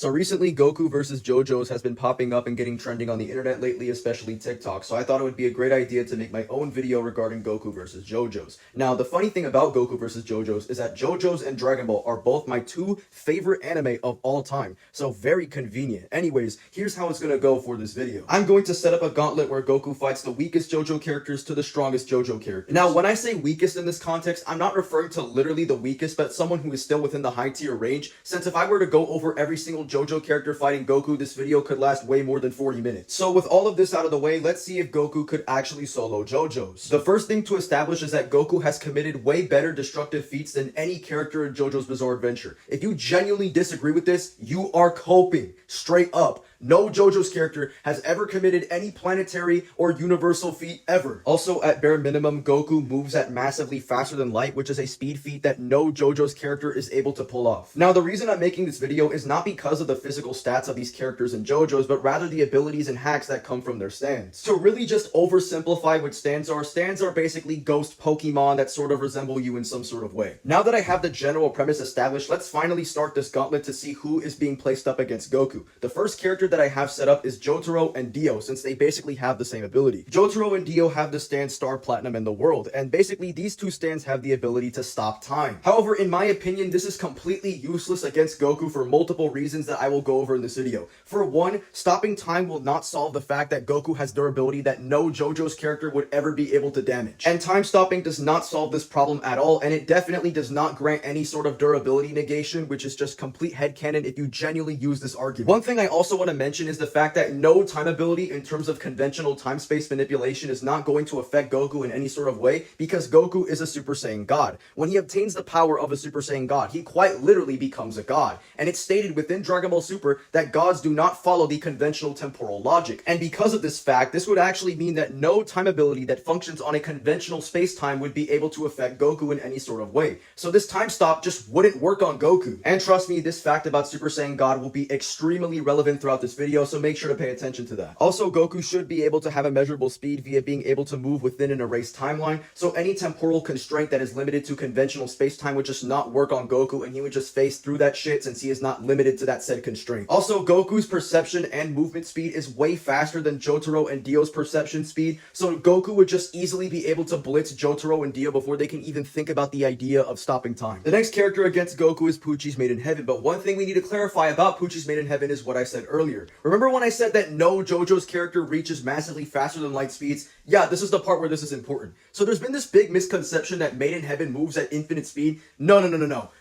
So recently, Goku versus JoJo's has been popping up and getting trending on the internet lately, especially TikTok, so I thought it would be a great idea to make my own video regarding Goku versus JoJo's. Now, the funny thing about Goku versus JoJo's is that JoJo's and Dragon Ball are both my two favorite anime of all time, so very convenient. Anyways, here's how it's gonna go for this video. I'm going to set up a gauntlet where Goku fights the weakest JoJo characters to the strongest JoJo characters. Now, when I say weakest in this context, I'm not referring to literally the weakest, but someone who is still within the high tier range, since if I were to go over every single JoJo character fighting Goku, this video could last way more than 40 minutes. So with all of this out of the way, let's see if Goku could actually solo JoJo's. The first thing to establish is that Goku has committed way better destructive feats than any character in JoJo's Bizarre Adventure. If you genuinely disagree with this, you are coping. Straight up. No JoJo's character has ever committed any planetary or universal feat ever. Also, at bare minimum, Goku moves at massively faster than light, which is a speed feat that no JoJo's character is able to pull off. Now, the reason I'm making this video is not because of the physical stats of these characters in JoJo's, but rather the abilities and hacks that come from their stands. To really just oversimplify what stands are basically ghost Pokemon that sort of resemble you in some sort of way. Now that I have the general premise established, let's finally start this gauntlet to see who is being placed up against Goku. The first character that I have set up is Jotaro and Dio, since they basically have the same ability. Jotaro and Dio have the stand Star Platinum in the world, and basically these two stands have the ability to stop time. However, in my opinion, this is completely useless against Goku for multiple reasons that I will go over in this video. For one, stopping time will not solve the fact that Goku has durability that no JoJo's character would ever be able to damage. And time stopping does not solve this problem at all, and it definitely does not grant any sort of durability negation, which is just complete headcanon if you genuinely use this argument. One thing I also want to mention is the fact that no time ability in terms of conventional time-space manipulation is not going to affect Goku in any sort of way, because Goku is a Super Saiyan God. When he obtains the power of a Super Saiyan God, he quite literally becomes a god. And it's stated within Dragon Ball Super that gods do not follow the conventional temporal logic. And because of this fact, this would actually mean that no time ability that functions on a conventional space-time would be able to affect Goku in any sort of way. So this time stop just wouldn't work on Goku. And trust me, this fact about Super Saiyan God will be extremely relevant throughout this video, so make sure to pay attention to that. Also, Goku should be able to have a measurable speed via being able to move within an erased timeline, so any temporal constraint that is limited to conventional space-time would just not work on Goku, and he would just phase through that shit since he is not limited to that said constraint. Also, Goku's perception and movement speed is way faster than Jotaro and Dio's perception speed, so Goku would just easily be able to blitz Jotaro and Dio before they can even think about the idea of stopping time. The next character against Goku is Pucci's Made in Heaven, but one thing we need to clarify about Pucci's Made in Heaven is what I said earlier. Remember when I said that no JoJo's character reaches massively faster than light speeds? Yeah, this is the part where this is important. So there's been this big misconception that Made in Heaven moves at infinite speed. No.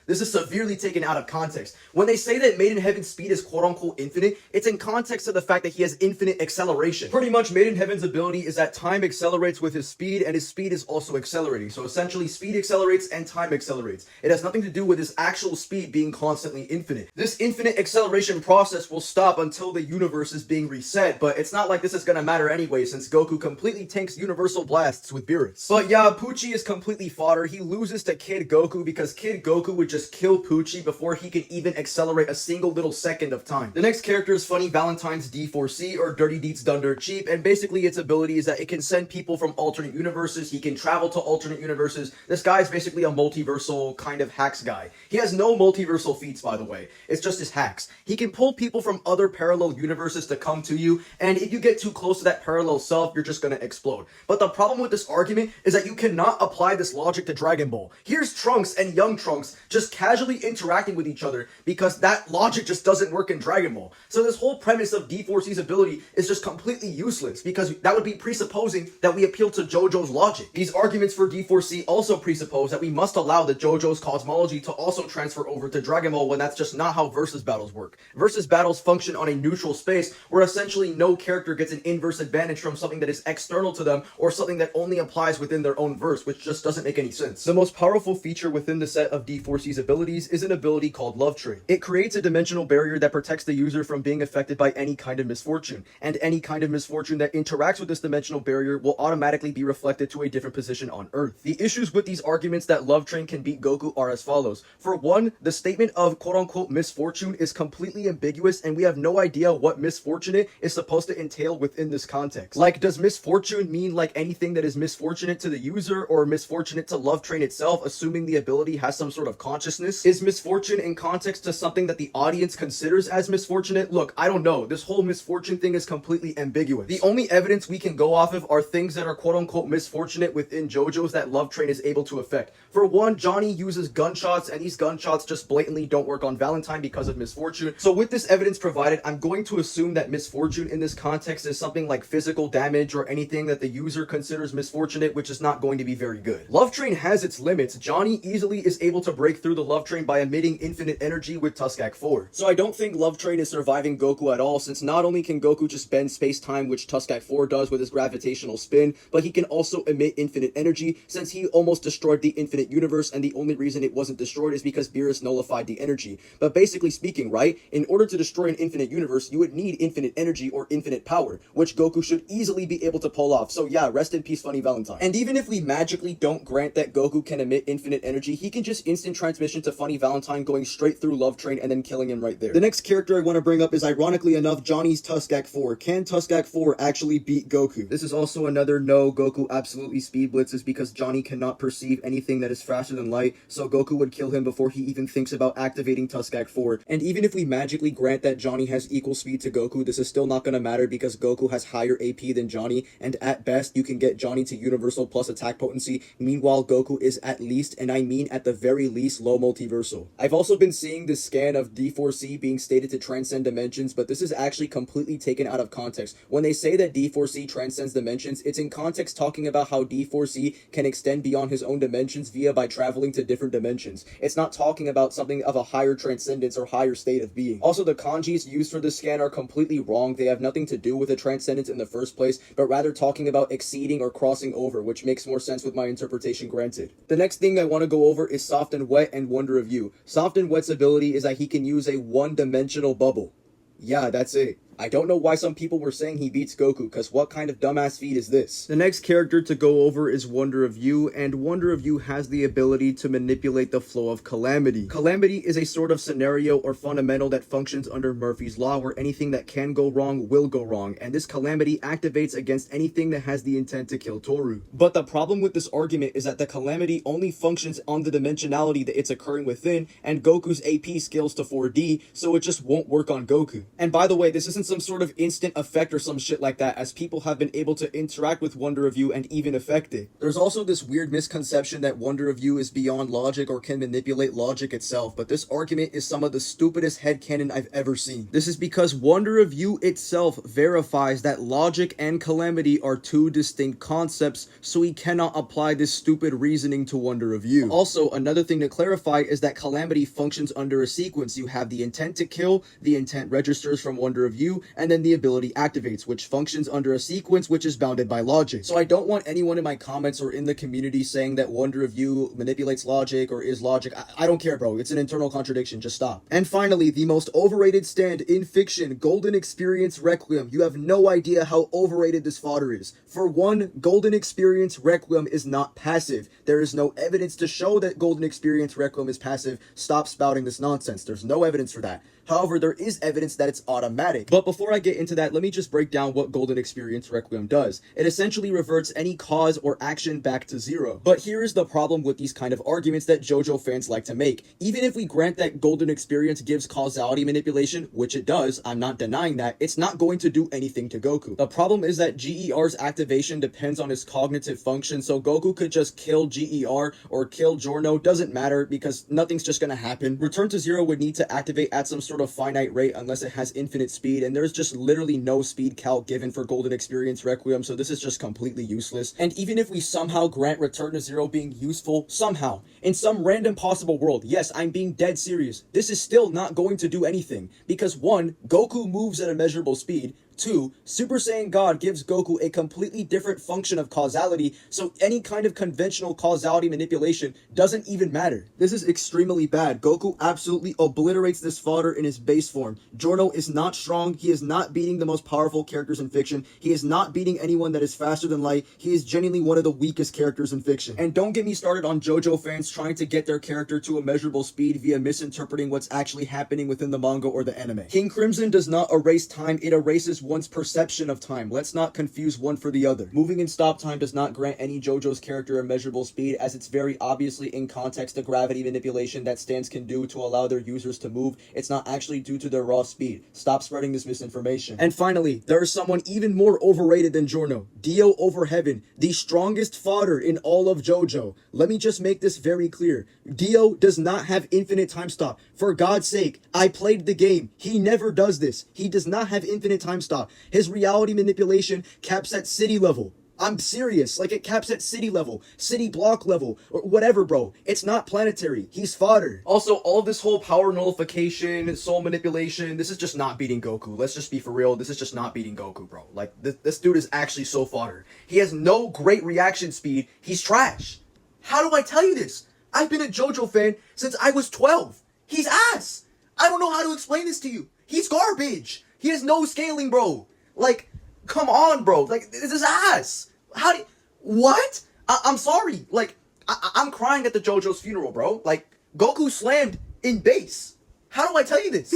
This is severely taken out of context. When they say that Made in Heaven's speed is quote-unquote infinite, it's in context of the fact that he has infinite acceleration. Pretty much Made in Heaven's ability is that time accelerates with his speed, and his speed is also accelerating. So essentially, speed accelerates and time accelerates. It has nothing to do with his actual speed being constantly infinite. This infinite acceleration process will stop until the universe is being reset, but it's not like this is gonna matter anyway, since Goku completely tanks universal blasts with Beerus. But yeah, Pucci is completely fodder. He loses to Kid Goku because Kid Goku would just kill Pucci before he could even accelerate a single little second of time. The next character is Funny Valentine's D4C, or Dirty Deeds Done Dirt Cheap, and basically its ability is that it can send people from alternate universes. He can travel to alternate universes. This guy is basically a multiversal kind of hacks guy. He has no multiversal feats, by the way. It's just his hacks. He can pull people from other parallel universes to come to you, and if you get too close to that parallel self, you're just gonna explode. But the problem with this argument is that you cannot apply this logic to Dragon Ball. Here's Trunks and young Trunks just casually interacting with each other because that logic just doesn't work in Dragon Ball. So this whole premise of D4C's ability is just completely useless because that would be presupposing that we appeal to JoJo's logic. These arguments for D4C also presuppose that we must allow the JoJo's cosmology to also transfer over to Dragon Ball when that's just not how versus battles work. Versus battles function on a neutral space where essentially no character gets an inverse advantage from something that is external to them or something that only applies within their own verse, which just doesn't make any sense. The most powerful feature within the set of D4C's abilities is an ability called Love Train. It creates a dimensional barrier that protects the user from being affected by any kind of misfortune, and any kind of misfortune that interacts with this dimensional barrier will automatically be reflected to a different position on Earth. The issues with these arguments that Love Train can beat Goku are as follows. For one, the statement of quote-unquote misfortune is completely ambiguous, and we have no idea what misfortunate is supposed to entail within this context. Like, does misfortune mean like anything that is misfortunate to the user, or misfortunate to Love Train itself, assuming the ability has some sort of consciousness? consciousness? Is misfortune in context to something that the audience considers as misfortunate? Look, I don't know. This whole misfortune thing is completely ambiguous. The only evidence we can go off of are things that are quote-unquote misfortunate within JoJo's that Love Train is able to affect. For one, Johnny uses gunshots, and these gunshots just blatantly don't work on Valentine because of misfortune. So with this evidence provided, I'm going to assume that misfortune in this context is something like physical damage or anything that the user considers misfortunate, which is not going to be very good. Love Train has its limits. Johnny easily is able to break through the Love Train by emitting infinite energy with Tusk Act 4. So I don't think Love Train is surviving Goku at all, since not only can Goku just bend space-time, which Tusk Act 4 does with his gravitational spin, but he can also emit infinite energy, since he almost destroyed the infinite universe, and the only reason it wasn't destroyed is because Beerus nullified the energy. But basically speaking, right, in order to destroy an infinite universe, you would need infinite energy or infinite power, which Goku should easily be able to pull off. So yeah, rest in peace, Funny Valentine. And even if we magically don't grant that Goku can emit infinite energy, he can just instant transmission to Funny Valentine, going straight through Love Train and then killing him right there. The next character I want to bring up is, ironically enough, Johnny's Tusk Act 4. Can Tusk Act 4 actually beat Goku? This is also another no, Goku absolutely speed blitzes because Johnny cannot perceive anything that is faster than light, so Goku would kill him before he even thinks about activating Tusk Act 4. And even if we magically grant that Johnny has equal speed to Goku, this is still not going to matter because Goku has higher AP than Johnny, and at best you can get Johnny to universal plus attack potency. Meanwhile, Goku is at least, and I mean at the very least, low multiversal. I've also been seeing this scan of D4C being stated to transcend dimensions, but this is actually completely taken out of context. When they say that D4C transcends dimensions, it's in context talking about how D4C can extend beyond his own dimensions by traveling to different dimensions. It's not talking about something of a higher transcendence or higher state of being. Also, the kanjis used for this scan are completely wrong. They have nothing to do with a transcendence in the first place, but rather talking about exceeding or crossing over, which makes more sense with my interpretation granted. The next thing I want to go over is Soft and Wet and Wonder of You. Soft and Wet's ability is that he can use a one-dimensional bubble. Yeah, that's it. I don't know why some people were saying he beats Goku, cause what kind of dumbass feat is this? The next character to go over is Wonder of You, and Wonder of You has the ability to manipulate the flow of calamity. Calamity is a sort of scenario or fundamental that functions under Murphy's Law, where anything that can go wrong will go wrong, and this calamity activates against anything that has the intent to kill Toru. But the problem with this argument is that the calamity only functions on the dimensionality that it's occurring within, and Goku's AP scales to 4D, so it just won't work on Goku. And by the way, this isn't some sort of instant effect or some shit like that, as people have been able to interact with Wonder of You and even affect it. There's also this weird misconception that Wonder of You is beyond logic or can manipulate logic itself, but this argument is some of the stupidest headcanon I've ever seen. This is because Wonder of You itself verifies that logic and calamity are two distinct concepts, so he cannot apply this stupid reasoning to Wonder of You. Also, another thing to clarify is that calamity functions under a sequence. You have the intent to kill, the intent registers from Wonder of You, and then the ability activates, which functions under a sequence which is bounded by logic. So I don't want anyone in my comments or in the community saying that Wonder of You manipulates logic or is logic. I don't care, bro. It's an internal contradiction. Just stop. And finally, the most overrated stand in fiction, Golden Experience Requiem. You have no idea how overrated this fodder is. For one, Golden Experience Requiem is not passive. There is no evidence to show that Golden Experience Requiem is passive. Stop spouting this nonsense. There's no evidence for that. However, there is evidence that it's automatic. But before I get into that, let me just break down what Golden Experience Requiem does. It essentially reverts any cause or action back to zero. But here is the problem with these kind of arguments that JoJo fans like to make. Even if we grant that Golden Experience gives causality manipulation, which it does, I'm not denying that, it's not going to do anything to Goku. The problem is that GER's activation depends on his cognitive function, so Goku could just kill GER or kill Giorno, doesn't matter because nothing's just gonna happen. Return to Zero would need to activate at some sort of finite rate unless it has infinite speed, and there's just literally no speed calc given for Golden Experience Requiem, so this is just completely useless. And even if we somehow grant Return to Zero being useful, somehow, in some random possible world, yes, I'm being dead serious, this is still not going to do anything, because 1, Goku moves at a measurable speed, 2, Super Saiyan God gives Goku a completely different function of causality, so any kind of conventional causality manipulation doesn't even matter. This is extremely bad. Goku absolutely obliterates this fodder in his base form. Giorno is not strong, he is not beating the most powerful characters in fiction, he is not beating anyone that is faster than light, he is genuinely one of the weakest characters in fiction. And don't get me started on JoJo fans trying to get their character to a measurable speed via misinterpreting what's actually happening within the manga or the anime. King Crimson does not erase time, it erases one's perception of time. Let's not confuse one for the other. Moving in stop time does not grant any JoJo's character a measurable speed, as it's very obviously in context to gravity manipulation that stands can do to allow their users to move. It's not actually due to their raw speed. Stop spreading this misinformation. And finally, there is someone even more overrated than Giorno. Dio Over Heaven, the strongest fodder in all of JoJo. Let me just make this very clear. Dio does not have infinite time stop. For God's sake, I played the game. He never does this. He does not have infinite time stop. His reality manipulation caps at city level. I'm serious. Like, it caps at city level, city block level, or whatever, bro. It's not planetary. He's fodder. Also, all this whole power nullification, soul manipulation, this is just not beating Goku. Let's just be for real. This is just not beating Goku, bro. Like, this dude is actually so fodder. He has no great reaction speed. He's trash. How do I tell you this? I've been a JoJo fan since I was 12. He's ass. I don't know how to explain this to you. He's garbage. He has no scaling, bro. Like, come on, bro. Like, this is ass. How do you... What? I'm sorry. Like, I'm crying at the JoJo's funeral, bro. Like, Goku slammed in base. How do I tell you this?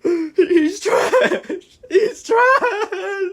He's trash. He's trash.